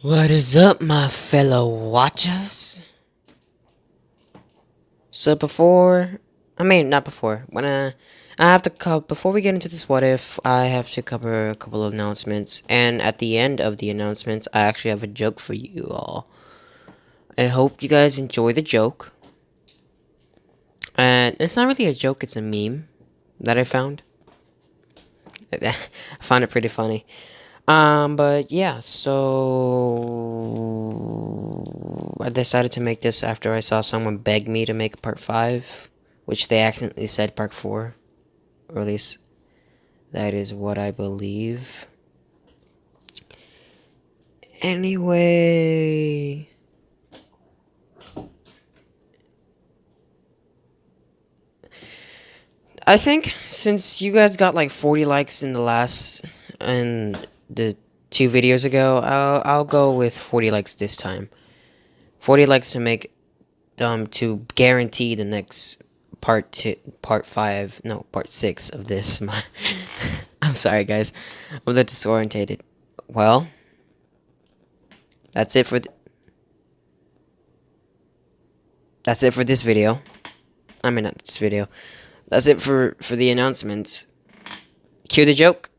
What is up, my fellow watchers? So not before, I have to cover, before we get into this what if, I have to cover a couple of announcements, and at the end of the announcements, I actually have a joke for you all. I hope you guys enjoy the joke, and it's not really a joke, it's a meme that I found. I found it pretty funny. But yeah, so I decided to make this after I saw someone beg me to make part 5, which they accidentally said part 4, or at least that is what I believe. Anyway, I think since you guys got like 40 likes in the 2 videos ago, I'll go with 40 likes this time. 40 likes to make to guarantee the next part 6 of this. I'm sorry, guys. I'm a little disorientated. Well, that's it for this video. I mean, not this video. That's it for the announcements. Cue the joke.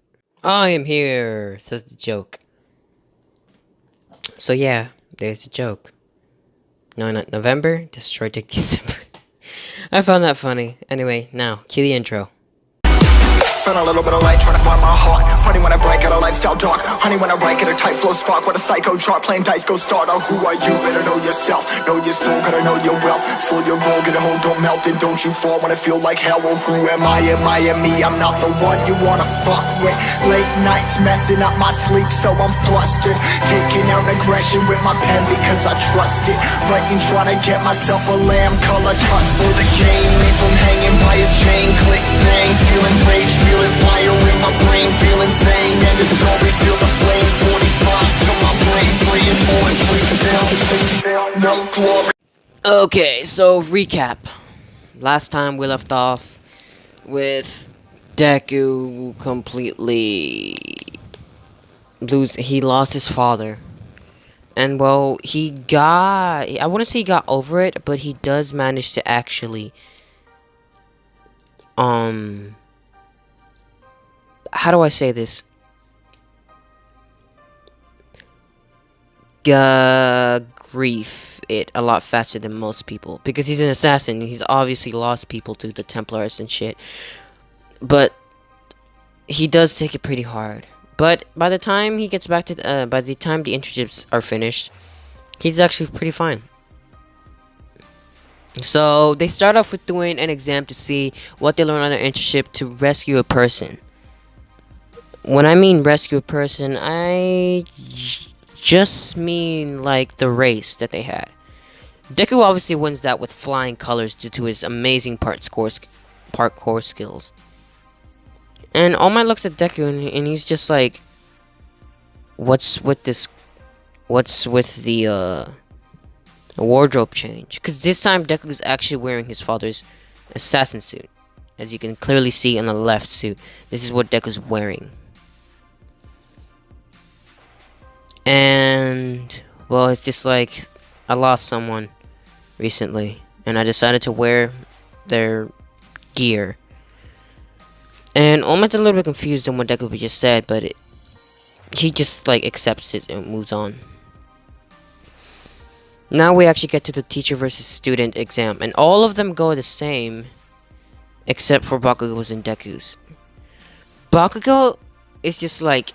I am here, says the joke. So yeah, there's the joke. No, not November. Destroy Dick December. I found that funny. Anyway, now, cue the intro. Found a little bit of light, trying to find my heart. Funny when I break out a lifestyle dark. Honey when I write, get a tight flow spark. What a psycho chart, playing dice, go start. Oh, who are you? Better know yourself. Know your soul, gotta know your wealth. Slow your roll, get a hold, don't melt. And don't you fall when I feel like hell. Well, who am I? Am I and me? I'm not the one you wanna fuck with. Late nights messing up my sleep, so I'm flustered. Taking out aggression with my pen because I trust it. Writing, trying to get myself a lamb color trust for the game. Leave him hanging by his chain. Click, bang, feeling rage. Feeling fire in my brain, feel insane. And the story, feel the flame. 45 to my brain, praying for it, please no glory. Okay, so recap. Last time we left off with Deku completely he lost his father. And well, I wouldn't say he got over it, but he does manage to actually how do I say this? Grief it a lot faster than most people, because he's an assassin. He's obviously lost people to the Templars and shit, but he does take it pretty hard. But by the time he gets back to by the time the internships are finished, he's actually pretty fine. So they start off with doing an exam to see what they learn on their internship to rescue a person. When I mean rescue a person, I just mean like the race that they had. Deku obviously wins that with flying colors due to his amazing parkour skills. And All Might looks at Deku and he's just like, what's with the wardrobe change? Because this time Deku is actually wearing his father's assassin suit. As you can clearly see on the left suit, this is what Deku's wearing. And well, it's just like, I lost someone recently and I decided to wear their gear. And All Might's a little bit confused on what Deku just said, but he just like accepts it and moves on. Now we actually get to the teacher versus student exam, and all of them go the same except for Bakugo's and Deku's. Bakugo is just like,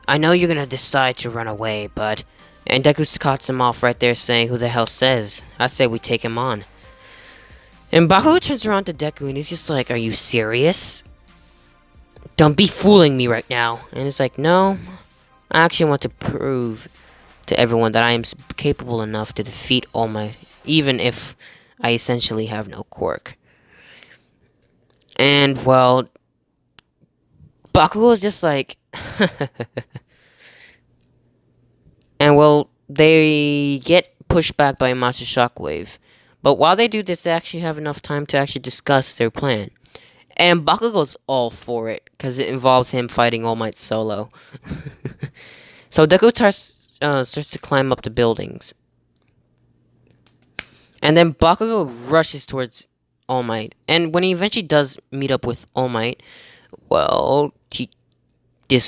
I know you're gonna decide to run away, but... And Deku cuts him off right there saying, who the hell says? I say we take him on. And Bakugo turns around to Deku and he's just like, are you serious? Don't be fooling me right now. And it's like, no, I actually want to prove to everyone that I am capable enough to defeat All Might, even if I essentially have no quirk. And well, Bakugo is just like, and well, they get pushed back by Master Shockwave. But while they do this, they actually have enough time to actually discuss their plan. And Bakugo's all for it because it involves him fighting All Might solo. So Deku starts to climb up the buildings. And then Bakugo rushes towards All Might. And when he eventually does meet up with All Might, well, he you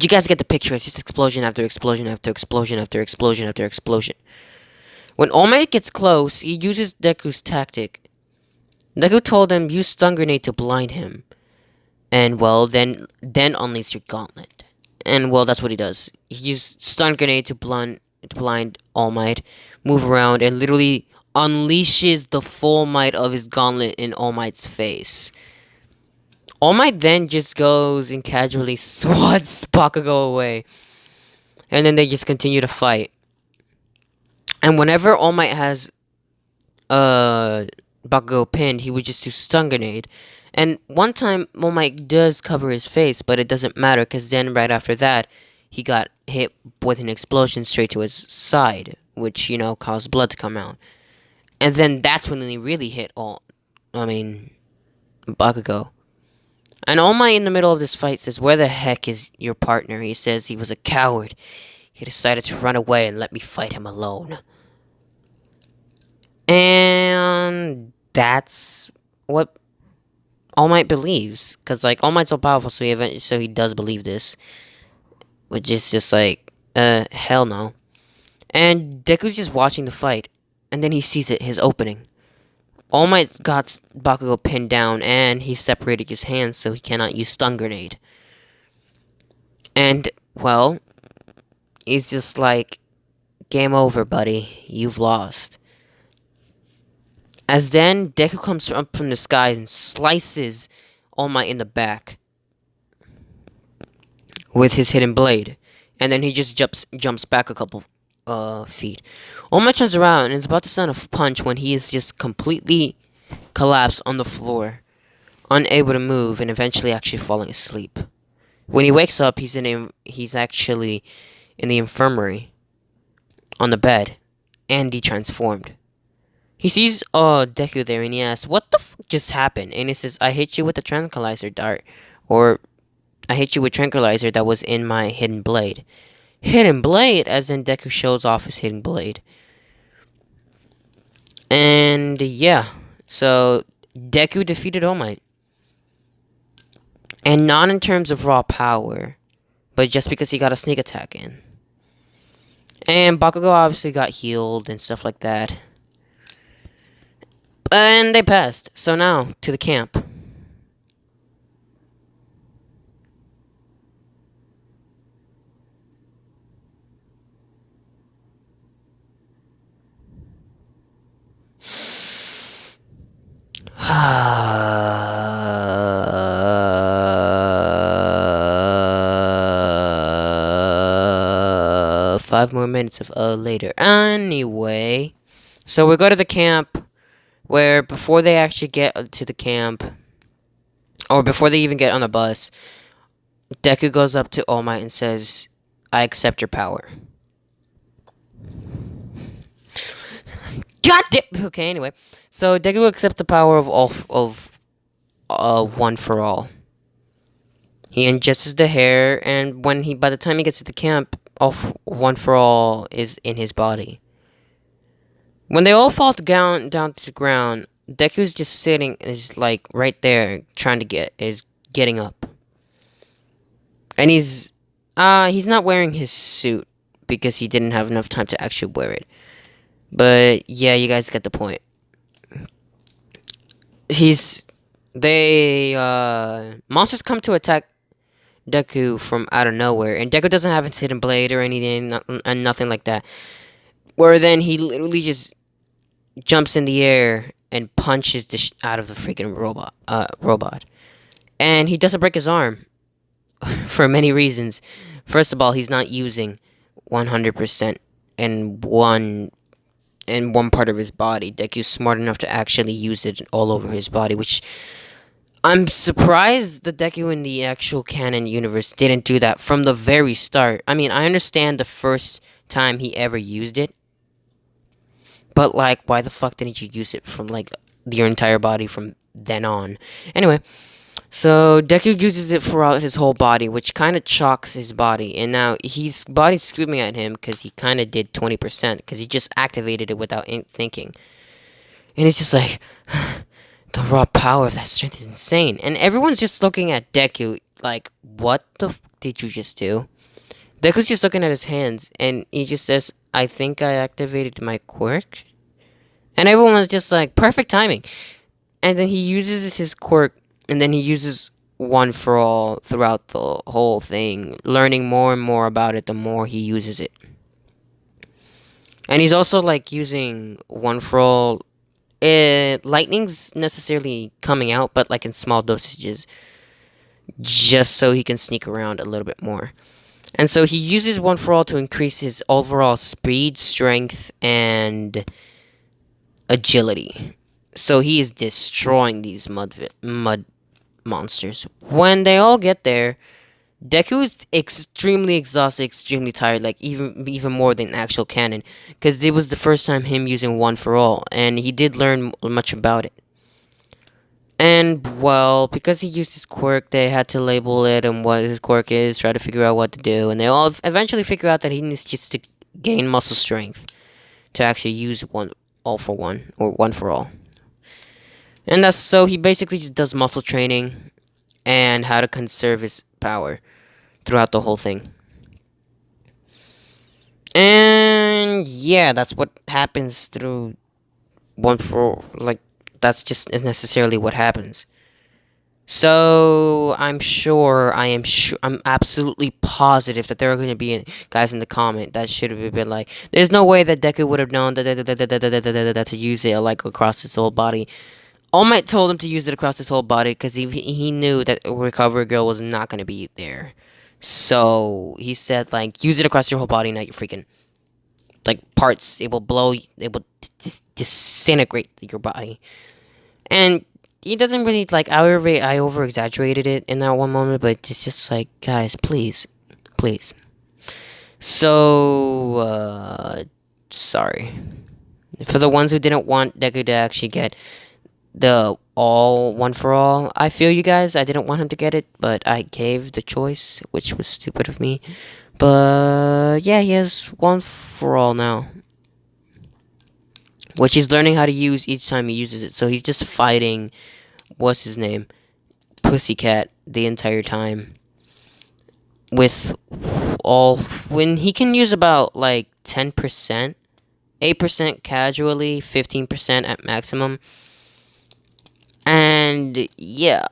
guys get the picture. It's just explosion after explosion after explosion after explosion after explosion. When All Might gets close, he uses Deku's tactic. Deku told him use stun grenade to blind him. And well, then unleash your gauntlet. And well, that's what he does. He uses stun grenade to blind All Might, move around, and literally unleashes the full might of his gauntlet in All Might's face. All Might then just goes and casually swats Bakugo away. And then they just continue to fight. And whenever All Might has Bakugo pinned, he would just do stun grenade. And one time All Might does cover his face, but it doesn't matter because then right after that, he got hit with an explosion straight to his side, which, you know, caused blood to come out. And then that's when he really hit Bakugo. And All Might in the middle of this fight says, "Where the heck is your partner?" He says he was a coward. He decided to run away and let me fight him alone. And that's what All Might believes. Because, like, All Might's so powerful, so he does believe this. Which is just like, hell no. And Deku's just watching the fight. And then he sees it, his opening. All Might got Bakugo pinned down, and he separated his hands so he cannot use stun grenade. And, well, he's just like, game over, buddy. You've lost. As then, Deku comes up from the sky and slices All Might in the back with his hidden blade. And then he just jumps back a couple feet. All Might turns around and is about to send a punch when he is just completely collapsed on the floor, unable to move, and eventually actually falling asleep. When he wakes up, he's actually in the infirmary on the bed, and he transformed. He sees Deku there and he asks, "What the fuck just happened?" And he says, "I hit you with the tranquilizer dart, or I hit you with tranquilizer that was in my hidden blade." Hidden blade, as in Deku shows off his hidden blade. And yeah, so Deku defeated All Might. And not in terms of raw power, but just because he got a sneak attack in. And Bakugo obviously got healed and stuff like that. And they passed. So now, to the camp. Five more minutes of later. Anyway, so we go to the camp where before they actually get to the camp, or before they even get on the bus, Deku goes up to All Might and says, "I accept your power." God damn. Okay, anyway, so Deku accepts the power of one for all. He ingests the hair, and by the time he gets to the camp, one for all is in his body. When they all fall down to the ground, Deku's just sitting, is like right there, getting up, and he's not wearing his suit because he didn't have enough time to actually wear it. But yeah, you guys get the point. Monsters come to attack Deku from out of nowhere, and Deku doesn't have his hidden blade or anything, and nothing like that. Where then he literally just jumps in the air and punches out of the freaking robot. And he doesn't break his arm for many reasons. First of all, he's not using 100% in one part of his body. Deku's smart enough to actually use it all over his body, which I'm surprised the Deku in the actual canon universe didn't do that from the very start. I mean, I understand the first time he ever used it, but like, why the fuck didn't you use it from like your entire body from then on. Anyway, so Deku uses it throughout his whole body, which kind of shocks his body. And now his body's screaming at him because he kind of did 20%, because he just activated it without thinking. And he's just like, the raw power of that strength is insane. And everyone's just looking at Deku like, what the did you just do? Deku's just looking at his hands, and he just says, I think I activated my quirk. And everyone was just like, perfect timing. And then he uses his quirk, and then he uses One for All throughout the whole thing, learning more and more about it the more he uses it. And he's also like using One for All. Lightning's necessarily coming out, but like in small dosages, just so he can sneak around a little bit more. And so he uses One for All to increase his overall speed, strength, and agility. So he is destroying these mud monsters. When they all get there, Deku is extremely exhausted, extremely tired, like even more than actual canon, because it was the first time him using One for All, and he did learn much about it. And well, because he used his quirk, they had to label it and what his quirk is, try to figure out what to do, and they all eventually figure out that he needs just to gain muscle strength to actually use One All for One or One for All. And that's so he basically just does muscle training and how to conserve his power throughout the whole thing. And yeah, that's what happens through One for All. Like, that's just necessarily what happens. So I'm absolutely positive that there are going to be guys in the comment that should have been like, there's no way that Deku would have known that to use it like across his whole body. All Might told him to use it across his whole body because he knew that Recovery Girl was not going to be there. So he said, like, use it across your whole body, not your freaking, like, parts. It will blow, it will disintegrate your body. And he doesn't really, like, I over-exaggerated it in that one moment, but it's just like, guys, please. So, sorry. For the ones who didn't want Deku to actually get the One for All, I feel you guys. I didn't want him to get it, but I gave the choice, which was stupid of me. But yeah, he has One for All now, which he's learning how to use each time he uses it. So he's just fighting, what's his name, Pussycat, the entire time. With all, when he can use about like 10%, 8% casually, 15% at maximum. And yeah,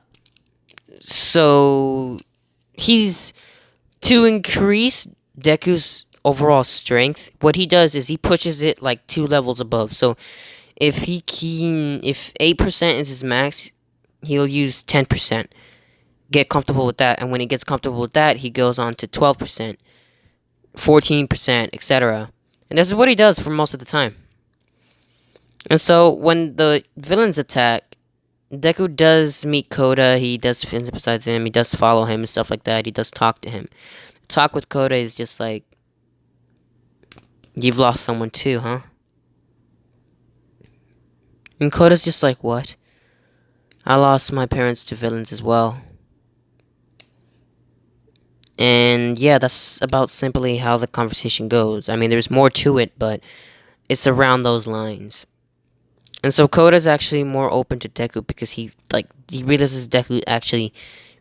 so he's to increase Deku's overall strength. What he does is he pushes it like 2 levels above. So if 8% is his max, he'll use 10%. Get comfortable with that, and when he gets comfortable with that, he goes on to 12%, 14%, etc. And this is what he does for most of the time. And so when the villains attack, Deku does meet Koda, he does sympathize him, he does follow him and stuff like that, he does talk to him. Talk with Koda is just like, you've lost someone too, huh? And Koda's just like, what? I lost my parents to villains as well. And yeah, that's about simply how the conversation goes. I mean, there's more to it, but it's around those lines. And so Koda's actually more open to Deku because he realizes Deku actually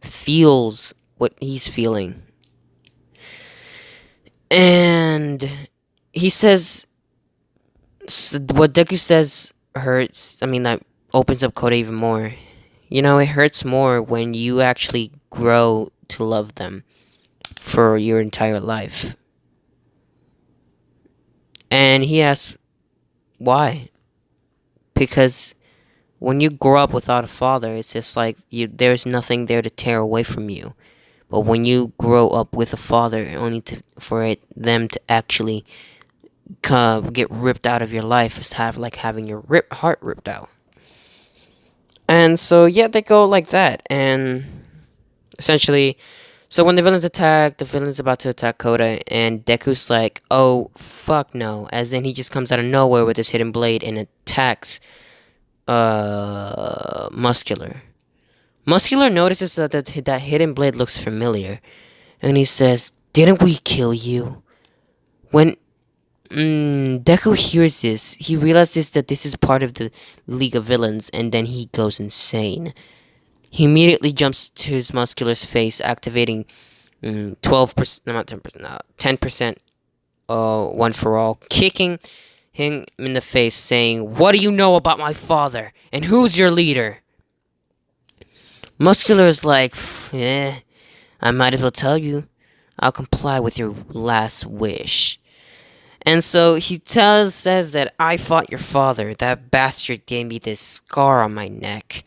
feels what he's feeling. And he says what Deku says hurts. I mean, that opens up Koda even more. You know, it hurts more when you actually grow to love them for your entire life. And he asks, why? Because when you grow up without a father, it's just like there's nothing there to tear away from you. But when you grow up with a father, only for them to actually get ripped out of your life, is having your heart ripped out. And so yeah, they go like that, and essentially, so when the villains attack, the villain's about to attack Koda, and Deku's like, oh fuck no, as in he just comes out of nowhere with his hidden blade and attacks Muscular. Muscular notices that hidden blade looks familiar, and he says, "Didn't we kill you?" When Deku hears this, he realizes that this is part of the League of Villains, and then he goes insane. He immediately jumps to his Muscular's face, activating 12%, not 10%, 10%, one for all, kicking him in the face, saying, "What do you know about my father? And who's your leader?" Muscular is like, I might as well tell you. I'll comply with your last wish. And so says that I fought your father. That bastard gave me this scar on my neck.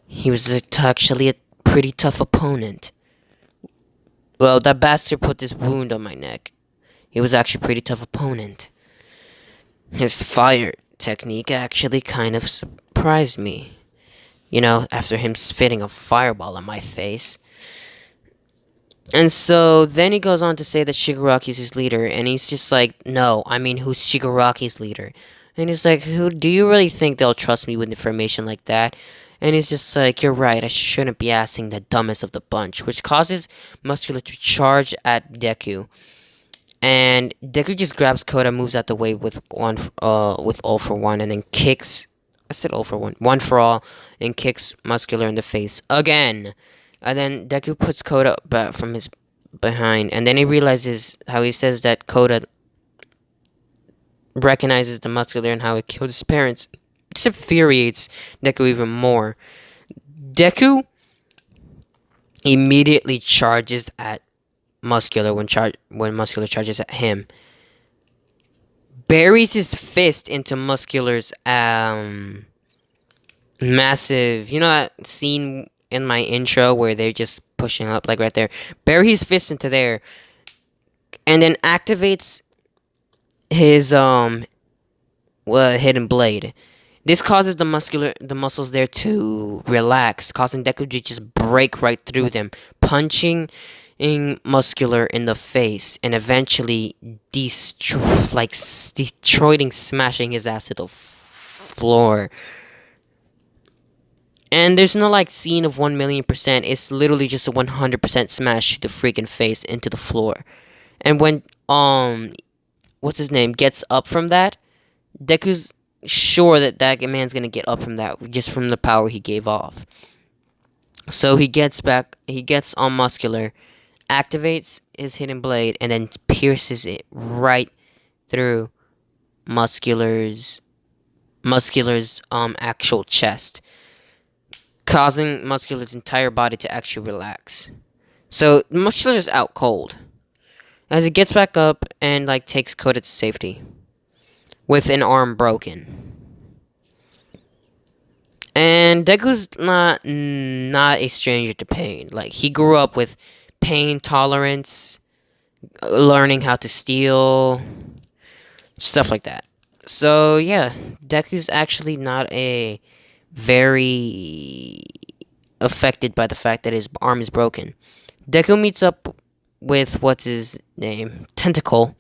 He was actually a pretty tough opponent. Well, that bastard put this wound on my neck. He was actually a pretty tough opponent. His fire technique actually kind of surprised me. You know, after him spitting a fireball on my face. And so then he goes on to say that Shigaraki's his leader, and he's just like, no, I mean, who's Shigaraki's leader? And he's like, who do you really think they'll trust me with information like that? And he's just like, you're right, I shouldn't be asking the dumbest of the bunch, which causes Muscular to charge at Deku. And Deku just grabs Koda, moves out the way with all for one, and then kicks. I said all for one, one for all, and kicks Muscular in the face again. And then Deku puts Koda back from his behind, and then he realizes how he says that Koda recognizes the Muscular and how it killed his parents. This infuriates Deku even more. Deku immediately charges at Muscular when Muscular charges at him. Buries his fist into Muscular's massive. You know that scene in my intro where they're just pushing up, like right there? Bury his fist into there, and then activates his hidden blade. This causes the muscles there to relax, causing Deku to just break right through them, punching Muscular in the face, and eventually destroying, smashing his ass to the floor. And there's no like scene of 1,000,000%. It's literally just a 100% smash to the freaking face into the floor. And when what's his name gets up from that, Deku's sure that man's gonna get up from that just from the power he gave off. So he gets on Muscular, activates his hidden blade, and then pierces it right through Muscular's actual chest, causing Muscular's entire body to actually relax. So Muscular's out cold as he gets back up and like takes Koda to safety with an arm broken. And Deku's not a stranger to pain. Like, he grew up with pain tolerance, learning how to steal, stuff like that. So yeah, Deku's actually not a very affected by the fact that his arm is broken. Deku meets up with what's his name, Tentacle,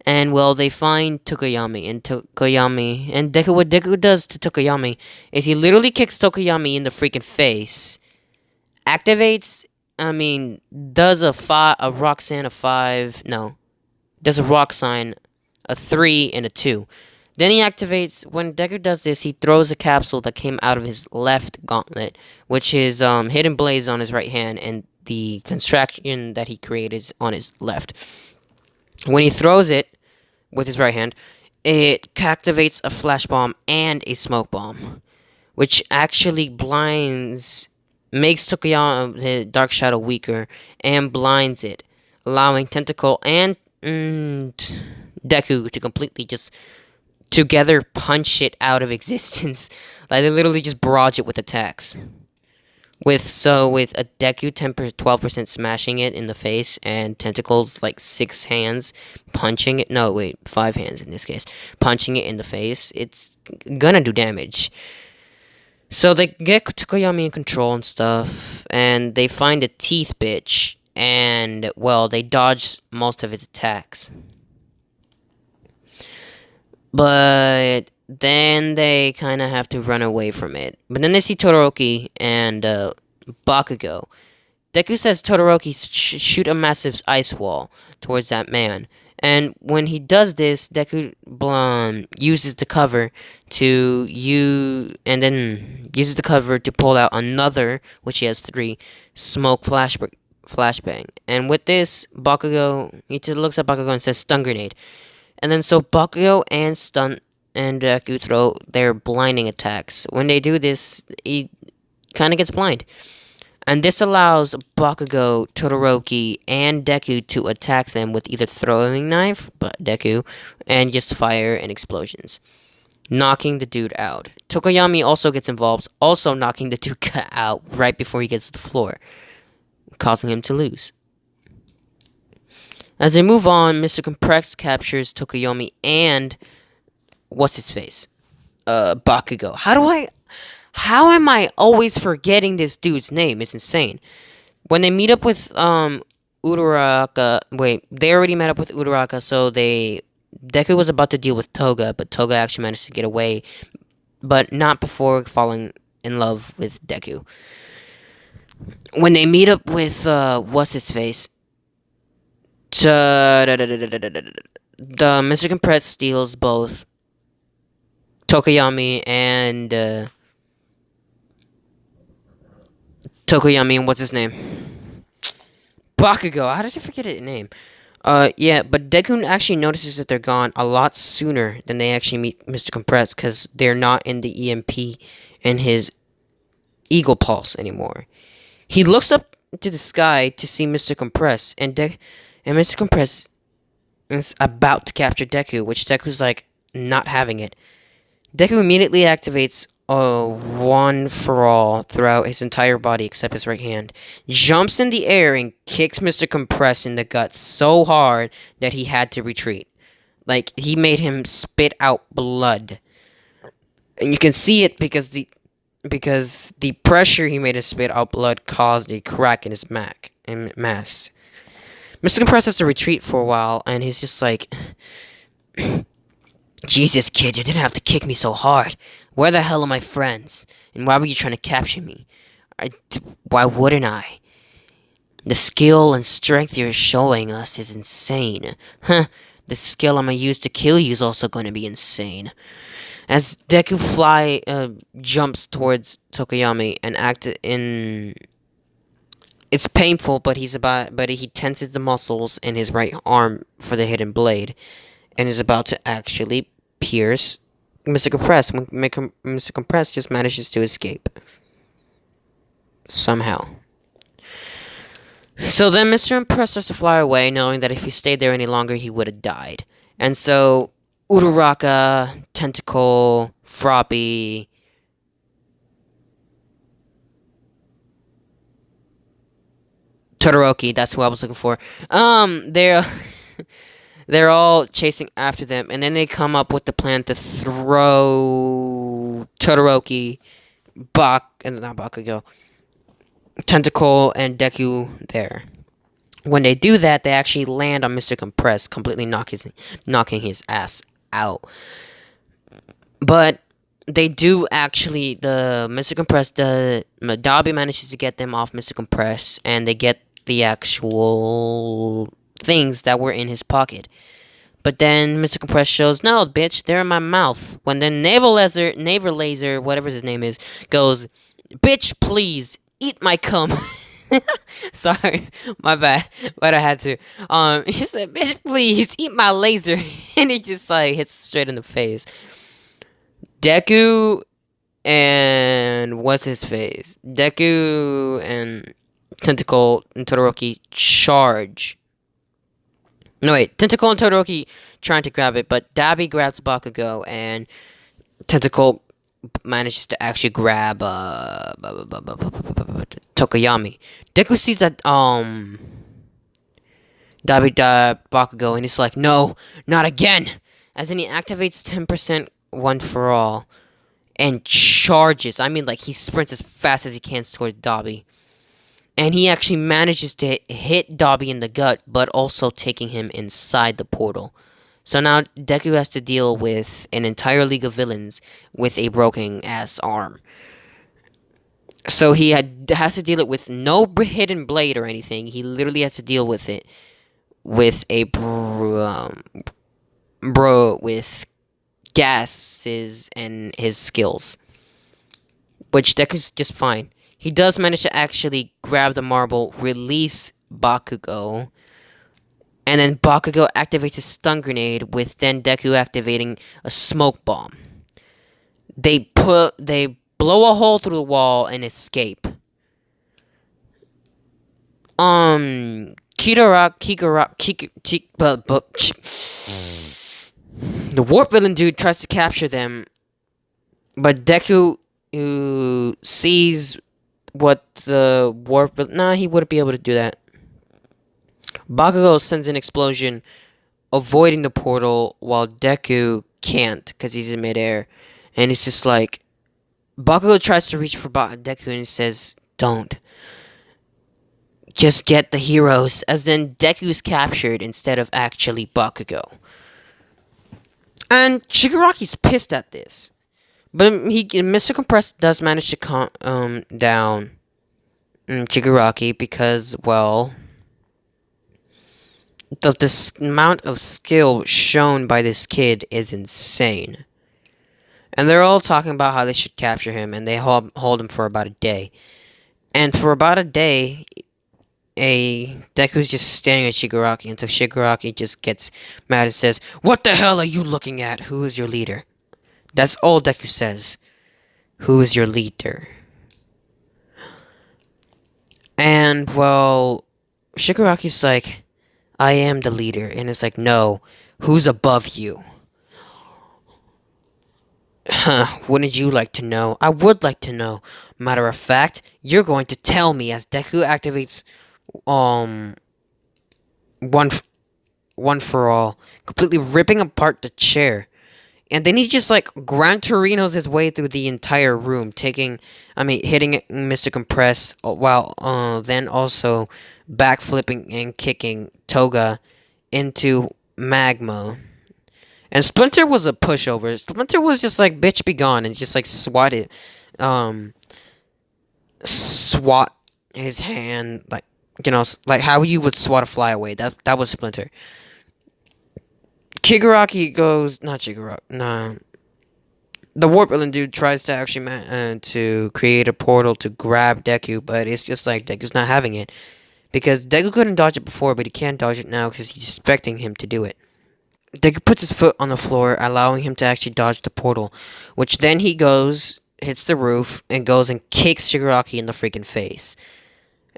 and well, they find Tokoyami, and what Deku does to Tokoyami is he literally kicks Tokoyami in the freaking face, activates, does a rock sign, does a rock sign, a 3 and a 2. Then he activates, when Deku does this, he throws a capsule that came out of his left gauntlet, which is hidden blaze on his right hand, and the construction that he created is on his left. When he throws it with his right hand, it activates a flash bomb and a smoke bomb, which actually makes Tokoyami, the Dark Shadow, weaker, and blinds it, allowing Tentacle and Deku to completely just together punch it out of existence. Like, they literally just barrage it with attacks. With a Deku 12% smashing it in the face, and Tentacles like 6 hands punching it. No, wait, 5 hands in this case, punching it in the face. It's gonna do damage. So they get Tokoyami in control and stuff, and they find the teeth bitch, and well, they dodge most of its attacks. But then they kind of have to run away from it. But then they see Todoroki and Bakugo. Deku says Todoroki shoot a massive ice wall towards that man. And when he does this, Deku uses the cover to pull out another, which he has three, smoke flashbang. And with this, Bakugo, he looks at Bakugo and says stun grenade. And then so Bakugo and Deku throw their blinding attacks. When they do this, he kind of gets blind. And this allows Bakugo, Todoroki, and Deku to attack them with either throwing knife, but Deku, and just fire and explosions, knocking the dude out. Tokoyami also gets involved, also knocking the dude out right before he gets to the floor, causing him to lose. As they move on, Mr. Compressed captures Tokoyami and what's-his-face? Bakugo. How am I always forgetting this dude's name? It's insane. When they meet up with Uraraka, they already met up with Uraraka, so Deku was about to deal with Toga, but Toga actually managed to get away, but not before falling in love with Deku. When they meet up with what's his face? The Mr. Compressed steals both Tokoyami and what's his name? Bakugo. How did I forget his name? Yeah, but Deku actually notices that they're gone a lot sooner than they actually meet Mr. Compressed because they're not in the EMP and his Eagle Pulse anymore. He looks up to the sky to see Mr. Compressed, and Mr. Compressed is about to capture Deku, which Deku's like not having it. Deku immediately activates one for all throughout his entire body except his right hand, jumps in the air and kicks Mr. Compress in the gut so hard that he had to retreat. Like, he made him spit out blood. And you can see it because the pressure he made him spit out blood caused a crack in his mask. Mr. Compress has to retreat for a while, and he's just like, Jesus, kid, you didn't have to kick me so hard. Where the hell are my friends? And why were you trying to capture me? Why wouldn't I? The skill and strength you're showing us is insane. Huh, the skill I'm gonna use to kill you is also gonna be insane. As Deku jumps towards Tokoyami and it's painful, but he tenses the muscles in his right arm for the hidden blade, and is about to actually pierce Mr. Compress. Mr. Compress just manages to escape somehow. So then Mr. Compress starts to fly away, knowing that if he stayed there any longer, he would have died. And so Uraraka, Tentacle, Froppy, Todoroki, that's who I was looking for. They're all chasing after them, and then they come up with the plan to throw Todoroki, not Bakugo, Tentacle, and Deku there. When they do that, they actually land on Mr. Compress, completely knocking his ass out. But they do actually, Mr. Compress, Dabi manages to get them off Mr. Compress, and they get the actual things that were in his pocket. But then Mr. Compress shows, no, bitch, they're in my mouth. When the naval laser, whatever his name is, goes, bitch, please, eat my cum. Sorry, my bad, but I had to. He said, bitch, please, eat my laser. And he just, like, hits straight in the face. Deku and Deku and Tentacle and Todoroki charge. No, wait. Tentacle and Todoroki trying to grab it, but Dabi grabs Bakugo, and Tentacle manages to actually grab Tokoyami. Deku sees that Dabi Bakugo, and he's like, no, not again. As in, he activates 10% one for all and charges. I mean, like, he sprints as fast as he can towards Dabi. And he actually manages to hit Dabi in the gut, but also taking him inside the portal. So now Deku has to deal with an entire league of villains with a broken ass arm. So has to deal it with no hidden blade or anything. He literally has to deal with it with a bro with gases and his skills, which Deku's just fine. He does manage to actually grab the marble, release Bakugo, and then Bakugo activates a stun grenade with then Deku activating a smoke bomb. They blow a hole through the wall and escape. The warp villain dude tries to capture them, but Deku sees what the warp villain. Nah, he wouldn't be able to do that. Bakugo sends an explosion, avoiding the portal, while Deku can't because he's in midair, and it's just like Bakugo tries to reach for Deku and he says, "Don't. Just get the heroes," as then Deku's captured instead of actually Bakugo. And Shigaraki's pissed at this. But Mr. Compressed does manage to calm down Shigaraki because, well, the amount of skill shown by this kid is insane. And they're all talking about how they should capture him, and they hold him for about a day. And for about a day, Deku's just staring at Shigaraki until Shigaraki just gets mad and says, "What the hell are you looking at? Who is your leader?" That's all Deku says. "Who is your leader?" And, well, Shigaraki's like, "I am the leader." And it's like, "No, who's above you?" Huh, wouldn't you like to know? I would like to know. Matter of fact, you're going to tell me as Deku activates one for all, completely ripping apart the chair. And then he just like Gran Torino's his way through the entire room, hitting Mr. Compress while then also backflipping and kicking Toga into magma. And Splinter was a pushover. Splinter was just like, "Bitch, be gone," and just like swat his hand, like, like how you would swat a fly away. That was Splinter. Shigaraki goes, not Shigaraki, nah. The warp villain dude tries to actually to create a portal to grab Deku, but it's just like Deku's not having it. Because Deku couldn't dodge it before, but he can't dodge it now because he's expecting him to do it. Deku puts his foot on the floor, allowing him to actually dodge the portal, which then he goes, hits the roof, and goes and kicks Shigaraki in the freaking face.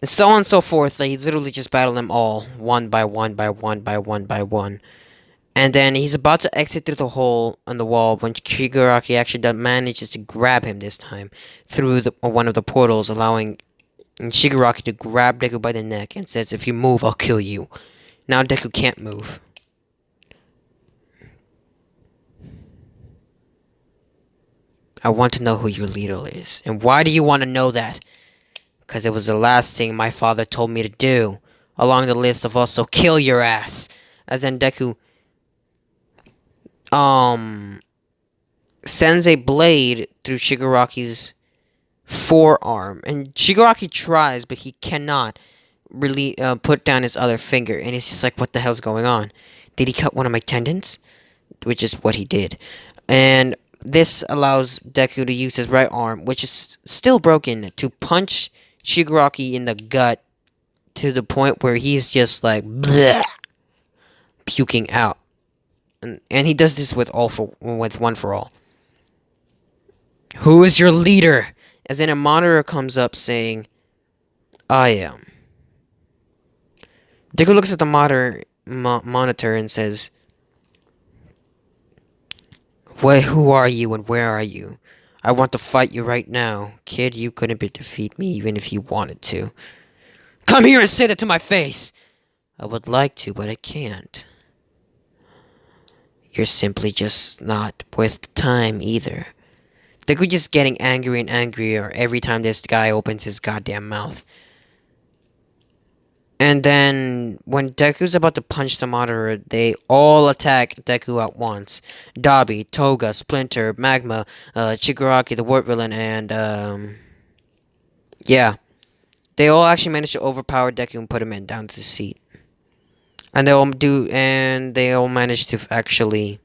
And so on and so forth. Like, he's literally just battled them all, one by one by one by one by one. And then he's about to exit through the hole on the wall when Shigaraki actually manages to grab him this time through one of the portals, allowing Shigaraki to grab Deku by the neck and says, "If you move, I'll kill you." Now Deku can't move. "I want to know who your leader is." "And why do you want to know that?" "Because it was the last thing my father told me to do, along the list of also kill your ass." As then Deku sends a blade through Shigaraki's forearm, and Shigaraki tries, but he cannot really put down his other finger, and he's just like, "What the hell's going on? Did he cut one of my tendons?" Which is what he did. And this allows Deku to use his right arm, which is still broken, to punch Shigaraki in the gut to the point where he's just like bleh, puking out. And he does this with one for all. "Who is your leader?" As then a monitor comes up saying, "I am." Deku looks at the monitor and says, Who are you and where are you? I want to fight you right now. Kid, you couldn't defeat me even if you wanted to." "Come here and say that to my face!" "I would like to, but I can't." "You're simply just not worth the time either." Deku just getting angrier and angrier every time this guy opens his goddamn mouth. And then when Deku's about to punch the Madara, they all attack Deku at once. Dabi, Toga, Splinter, Magma, Chigaraki, the Wart Villain, and yeah. They all actually managed to overpower Deku and put him down to the seat. And they all managed to actually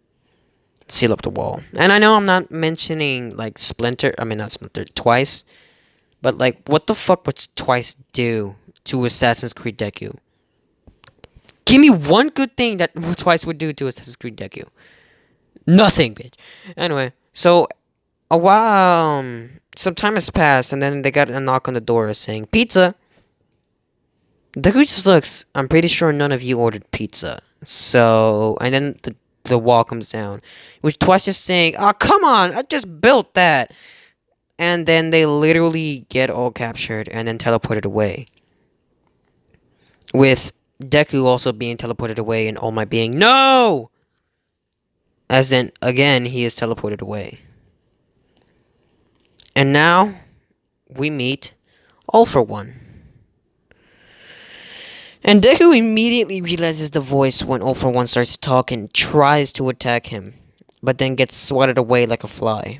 seal up the wall. And I know I'm not mentioning like Splinter, I mean not Splinter, Twice. But like what the fuck would Twice do to Assassin's Creed Deku? Give me one good thing that Twice would do to Assassin's Creed Deku. Nothing, bitch. Anyway, so a while, some time has passed, and then they got a knock on the door saying pizza. Deku just looks. I'm pretty sure none of you ordered pizza. So, and then the wall comes down, which Twice just saying, "Oh come on, I just built that." And then they literally get all captured and then teleported away. With Deku also being teleported away and All Might being no! As then, again, he is teleported away. And now, we meet All For One. And Deku immediately realizes the voice when All For One starts to talk and tries to attack him, but then gets swatted away like a fly.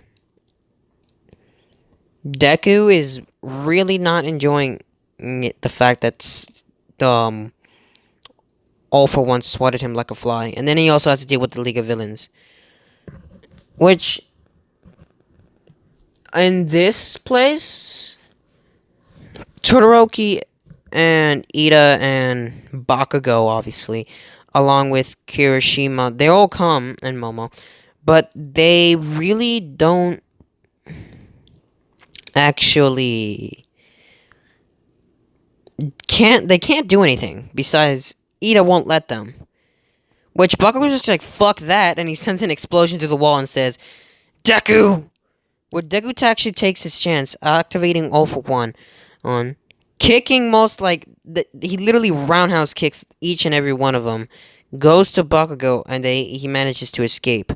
Deku is really not enjoying the fact that All For One swatted him like a fly. And then he also has to deal with the League of Villains. Which, in this place, Todoroki and Ida and Bakugo, obviously, along with Kirishima, they all come, and Momo, but they really don't actually they can't do anything besides Ida won't let them. Which Bakugo's just like, fuck that, and he sends an explosion through the wall and says, Deku! Where Deku actually takes his chance, activating All For One on kicking most, like, he literally roundhouse kicks each and every one of them, goes to Bakugo, and he manages to escape,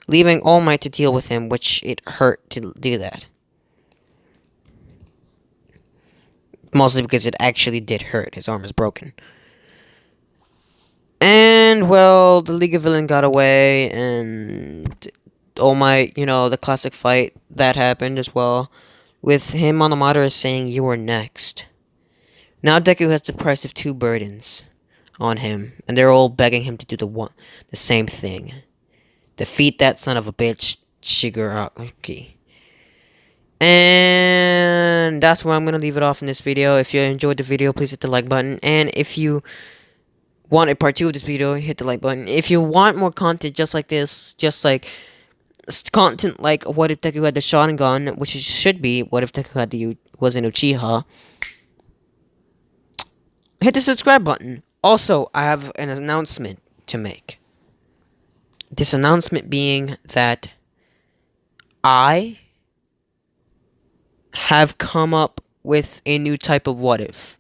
leaving All Might to deal with him, which it hurt to do that. Mostly because it actually did hurt. His arm is broken. And, well, the League of Villains got away, and All Might, the classic fight that happened as well, with him on the Madara saying, you are next. Now Deku has the price of two burdens on him, and they're all begging him to do the same thing. Defeat that son of a bitch, Shigaraki. And that's where I'm going to leave it off in this video. If you enjoyed the video, please hit the like button. And if you want a part 2 of this video, hit the like button. If you want more content just like this, just like content like what if Deku had the Sharingan, which it should be what if Deku was an Uchiha, hit the subscribe button. Also, I have an announcement to make. This announcement being that I have come up with a new type of what if.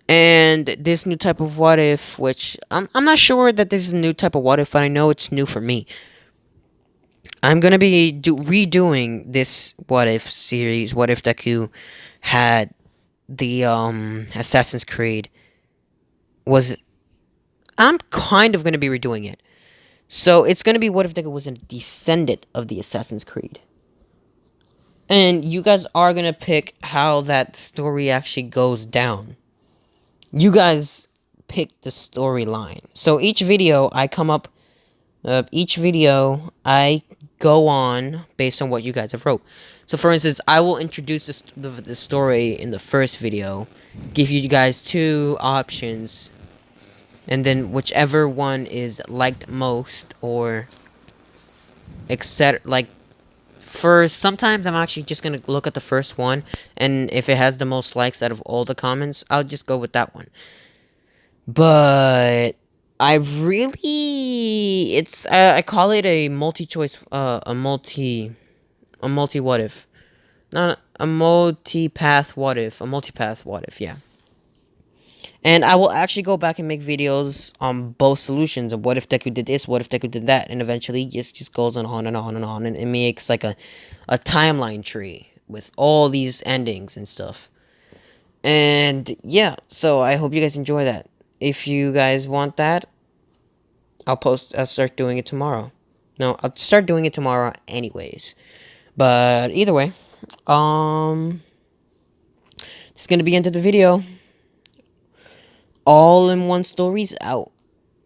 And this new type of what if, which I'm not sure that this is a new type of what if, but I know it's new for me. I'm gonna be redoing this what if series. What if Deku had the Assassin's Creed? I'm kind of gonna be redoing it. So it's gonna be what if Deku was a descendant of the Assassin's Creed. And you guys are gonna pick how that story actually goes down. You guys pick the storyline. So each video I go on based on what you guys have wrote. So for instance, I will introduce the story in the first video, give you guys two options, and then whichever one is liked most, or etc. Sometimes I'm actually just gonna look at the first one, and if it has the most likes out of all the comments, I'll just go with that one. But I call it a multi-choice, a multi what if, not a multi-path what if, a multi-path what if, yeah. And I will actually go back and make videos on both solutions of what if Deku did this, what if Deku did that, and eventually it just goes on and on and on, and it makes like a timeline tree with all these endings and stuff. And yeah, so I hope you guys enjoy that. If you guys want that, I'll start doing it tomorrow. No, I'll start doing it tomorrow anyways. But either way, um, it's gonna be into the video. All in one stories out.